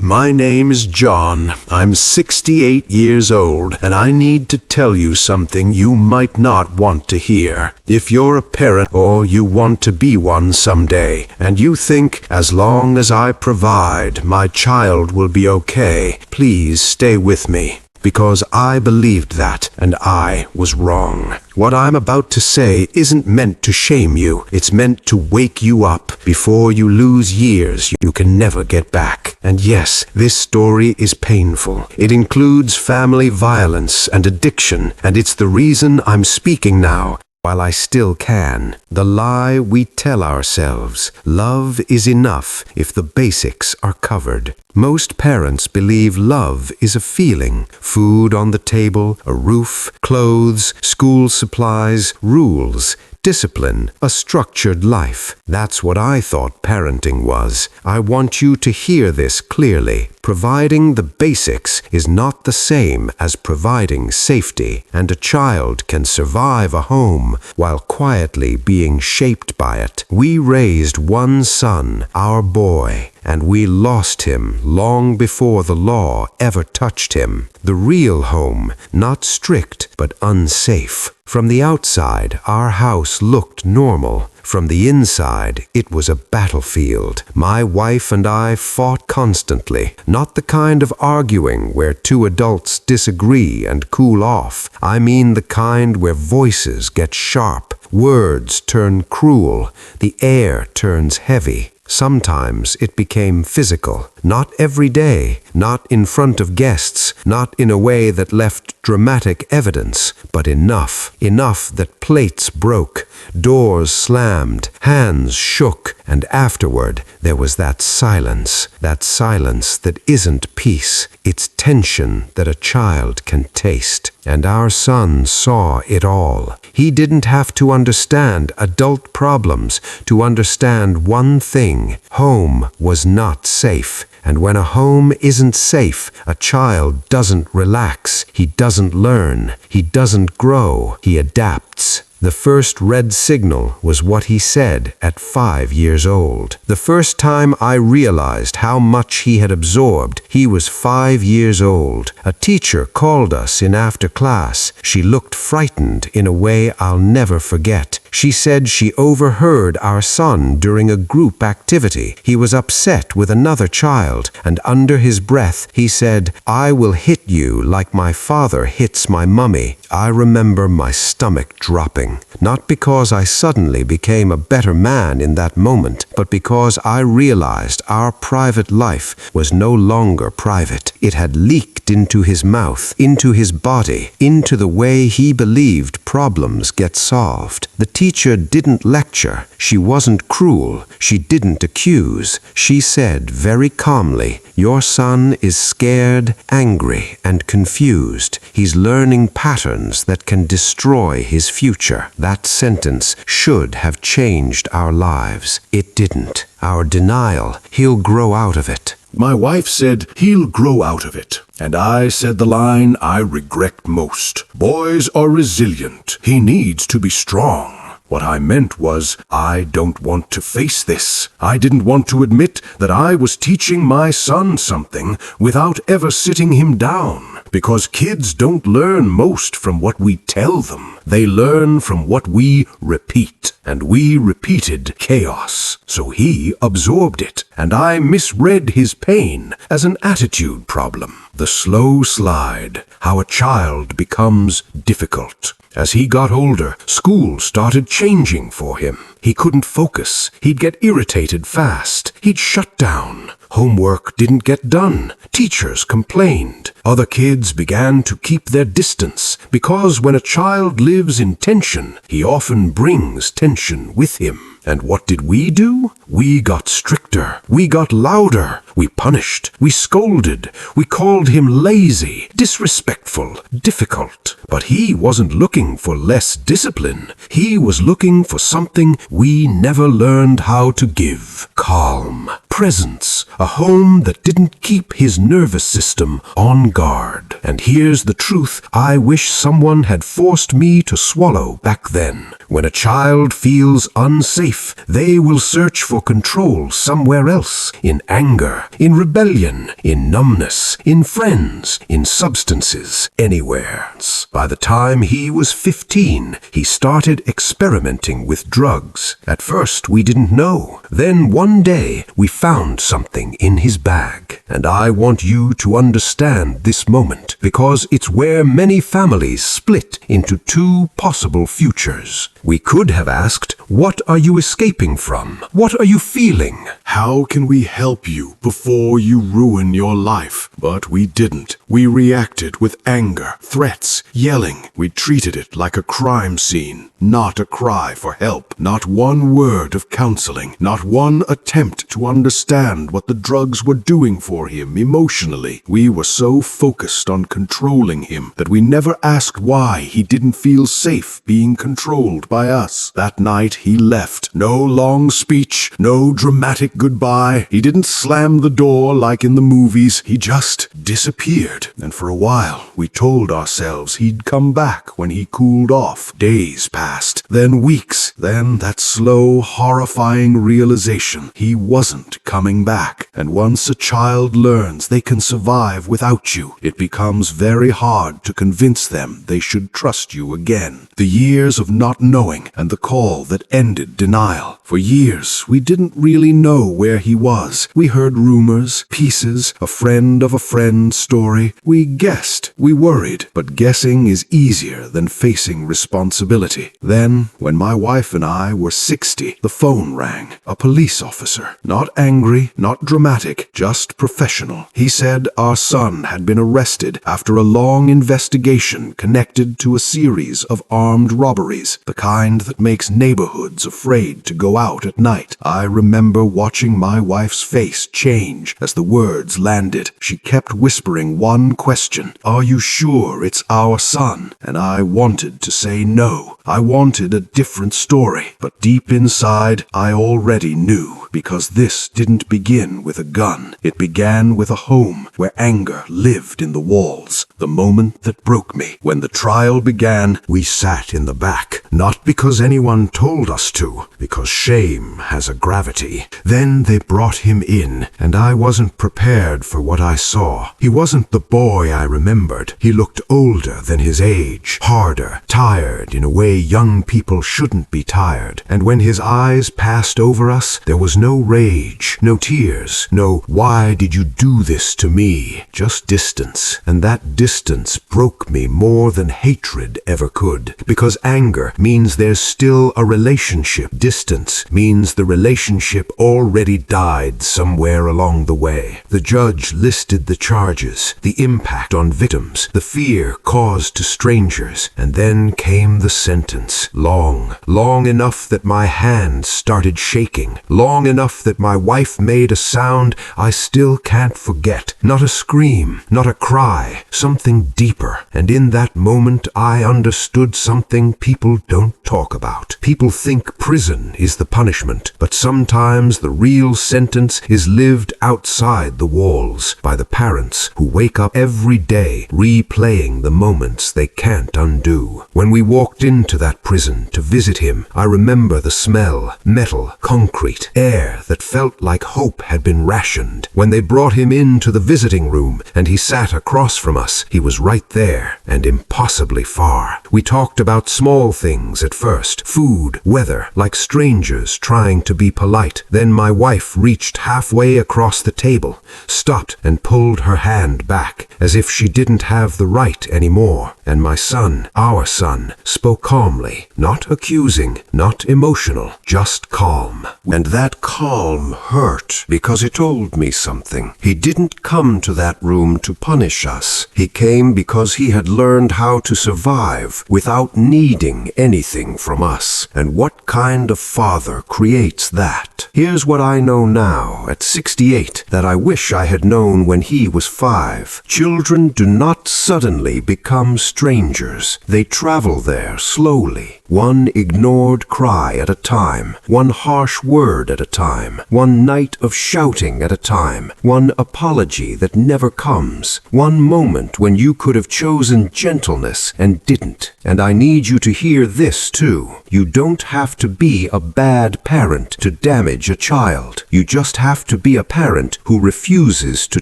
My name is John. I'm 68 years old, and I need to tell you something you might not want to hear. If you're a parent or you want to be one someday, and you think, as long as I provide, my child will be okay, please stay with me. Because I believed that, and I was wrong. What I'm about to say isn't meant to shame you. It's meant to wake you up before you lose years you can never get back. And yes, this story is painful. It includes family violence and addiction, and it's the reason I'm speaking now. While I still can, the lie we tell ourselves, love is enough if the basics are covered. Most parents believe love is a feeling, food on the table, a roof, clothes, school supplies, rules, discipline, a structured life. That's what I thought parenting was. I want you to hear this clearly. Providing the basics is not the same as providing safety, and a child can survive a home while quietly being shaped by it. We raised one son, our boy, and we lost him long before the law ever touched him. The real home, not strict but unsafe. From the outside, our house looked normal. From the inside, it was a battlefield. My wife and I fought constantly, not the kind of arguing where two adults disagree and cool off. I mean the kind where voices get sharp, words turn cruel, the air turns heavy. Sometimes it became physical, not every day, not in front of guests, not in a way that left dramatic evidence, but enough that plates broke, doors slammed, hands shook, and afterward there was that silence that isn't peace, it's tension that a child can taste. And our son saw it all. He didn't have to understand adult problems to understand one thing: home was not safe. And when a home isn't safe, a child doesn't relax, he doesn't learn, he doesn't grow, he adapts. The first red signal was what he said at 5 years old. The first time I realized how much he had absorbed, he was 5 years old. A teacher called us in after class. She looked frightened in a way I'll never forget. She said she overheard our son during a group activity. He was upset with another child, and under his breath he said, "I will hit you like my father hits my mummy." I remember my stomach dropping, not because I suddenly became a better man in that moment, but because I realized our private life was no longer private. It had leaked into his mouth, into his body, into the way he believed problems get solved. The teacher didn't lecture. She wasn't cruel. She didn't accuse. She said very calmly, "Your son is scared, angry, and confused. He's learning patterns that can destroy his future." That sentence should have changed our lives. It didn't. Our denial, "He'll grow out of it." My wife said, "He'll grow out of it." And I said the line I regret most. "Boys are resilient. He needs to be strong." What I meant was, I don't want to face this. I didn't want to admit that I was teaching my son something without ever sitting him down. Because kids don't learn most from what we tell them. They learn from what we repeat. And we repeated chaos. So he absorbed it. And I misread his pain as an attitude problem. The slow slide, how a child becomes difficult. As he got older, school started changing for him. He couldn't focus. He'd get irritated fast. He'd shut down. Homework didn't get done. Teachers complained. Other kids began to keep their distance, because when a child lives in tension, he often brings tension with him. And what did we do? We got stricter. We got louder. We punished. We scolded. We called him lazy, disrespectful, difficult. But he wasn't looking for less discipline. He was looking for something we never learned how to give: calm, presence, a home that didn't keep his nervous system on guard. And here's the truth I wish someone had forced me to swallow back then. When a child feels unsafe safe. They will search for control somewhere else, in anger, in rebellion, in numbness, in friends, in substances, anywhere. By the time he was 15, he started experimenting with drugs. At first, we didn't know. Then one day, we found something in his bag. And I want you to understand this moment, because it's where many families split into two possible futures. We could have asked, what are you escaping from? What are you feeling? How can we help you before you ruin your life? But we didn't. We reacted with anger, threats, yelling. We treated it like a crime scene, not a cry for help. Not one word of counseling, not one attempt to understand what the drugs were doing for him emotionally. We were so focused on controlling him that we never asked why he didn't feel safe being controlled by us. That night he left. No long speech, no dramatic goodbye. He didn't slam the door like in the movies. He just disappeared. And for a while, we told ourselves he'd come back when he cooled off. Days passed, then weeks, then that slow, horrifying realization he wasn't coming back. And once a child learns they can survive without you, it becomes very hard to convince them they should trust you again. The years of not knowing and the call that ended denial. For years, we didn't really know where he was. We heard rumors, pieces, a friend of a friend story. We guessed, we worried, but guessing is easier than facing responsibility. Then, when my wife and I were 60, the phone rang. A police officer. Not angry, not dramatic, just professional. He said our son had been arrested after a long investigation connected to a series of armed robberies, the kind that makes neighborhoods afraid to go out at night. I remember watching my wife's face change as the words landed. She kept whispering one question: "Are you sure it's our son?" And I wanted to say no. I wanted a different story. But deep inside, I already knew, because this didn't begin with a gun. It began with a home where anger lived in the walls. The moment that broke me. When the trial began, we sat in the back, not because anyone told us to, because shame has a gravity. Then they brought him in, and I wasn't prepared for what I saw. He wasn't the boy I remembered. He looked older than his age, harder, tired in a way young people shouldn't be tired. And when his eyes passed over us, there was no rage, no tears, no "why did you do this to me?" Just distance. And that distance broke me more than hatred ever could. Because anger means there's still a relationship. Distance means the relationship already died somewhere along the way. The judge listed the charges, the impact on victims, the fear caused to strangers, and then came the sentence. Long enough that my hands started shaking, long enough that my wife made a sound I still can't forget. Not a scream, not a cry, something deeper. And in that moment I understood something people don't talk about. People think prison is the punishment, but sometimes the real sentence is lived outside the walls by the parents who wake up every day replaying the moments they can't undo. When we walked into that prison to visit him, I remember the smell, metal, concrete, air that felt like hope had been rationed. When they brought him into the visiting room and he sat across from us, he was right there and impossibly far. We talked about small things at first, food, weather, like strangers trying to be polite. Then my wife reached halfway across the table, stopped and pulled her hand back, as if she didn't have the right anymore. And my son, our son, spoke calmly, not accusing, not emotional, just calm. And that calm hurt, because it told me something. He didn't come to that room to punish us. He came because he had learned how to survive without needing anything from us. And what kind of father creates that? Here's what I know now, at 68, that I wish I had known when he was 5. Children do not suddenly become strangers. They travel there slowly, one ignored cry at a time, one harsh word at a time, one night of shouting at a time, one apology that never comes, one moment when you could have chosen gentleness and didn't. And I need you to hear this too. You don't have to be a bad parent to damage a child. You just have to be a parent who refuses to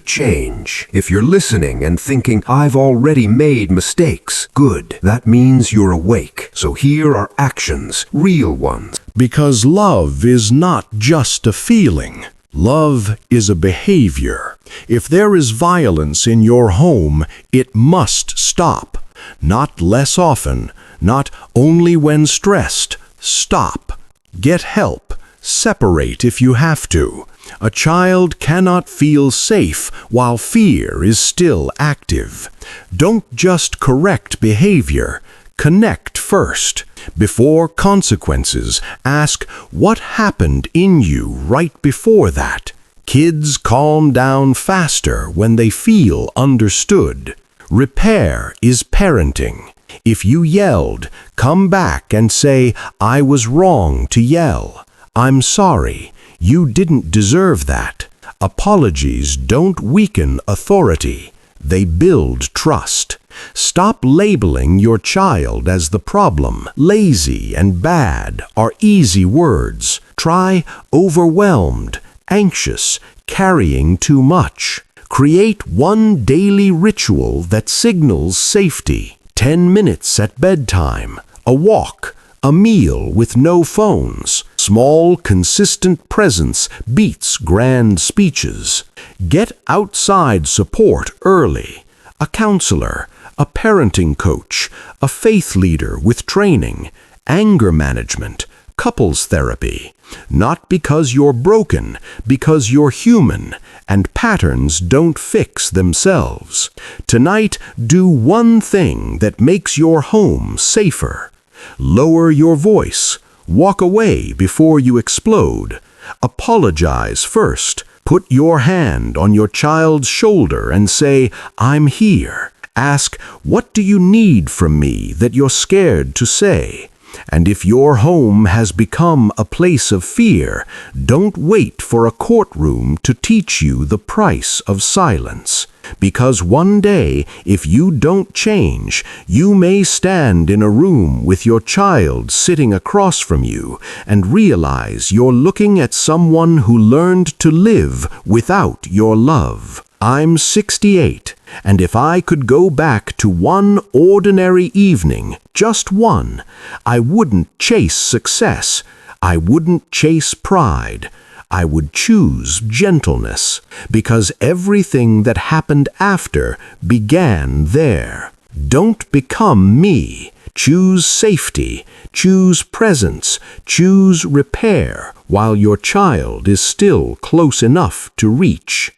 change. If you're listening and thinking, I've already made mistakes, good. That means you're awake. So here are actions, real ones. Because love is not just a feeling. Love is a behavior. If there is violence in your home, it must stop. Not less often, not only when stressed. Stop. Get help. Separate if you have to. A child cannot feel safe while fear is still active. Don't just correct behavior. Connect first. Before consequences, ask what happened in you right before that. Kids calm down faster when they feel understood. Repair is parenting. If you yelled, come back and say, I was wrong to yell. I'm sorry. You didn't deserve that. Apologies don't weaken authority. They build trust. Stop labeling your child as the problem. Lazy and bad are easy words. Try overwhelmed, anxious, carrying too much. Create one daily ritual that signals safety. 10 minutes at bedtime, a walk, a meal with no phones. Small, consistent presence beats grand speeches. Get outside support early. A counselor, a parenting coach, a faith leader with training, anger management, couples therapy. Not because you're broken, because you're human, and patterns don't fix themselves. Tonight, do one thing that makes your home safer. Lower your voice. Walk away before you explode. Apologize first. Put your hand on your child's shoulder and say, I'm here. Ask, what do you need from me that you're scared to say? And if your home has become a place of fear, don't wait for a courtroom to teach you the price of silence. Because one day, if you don't change, you may stand in a room with your child sitting across from you and realize you're looking at someone who learned to live without your love. I'm 68, and if I could go back to one ordinary evening, just one, I wouldn't chase success. I wouldn't chase pride. I would choose gentleness, because everything that happened after began there. Don't become me. Choose safety, choose presence, choose repair while your child is still close enough to reach.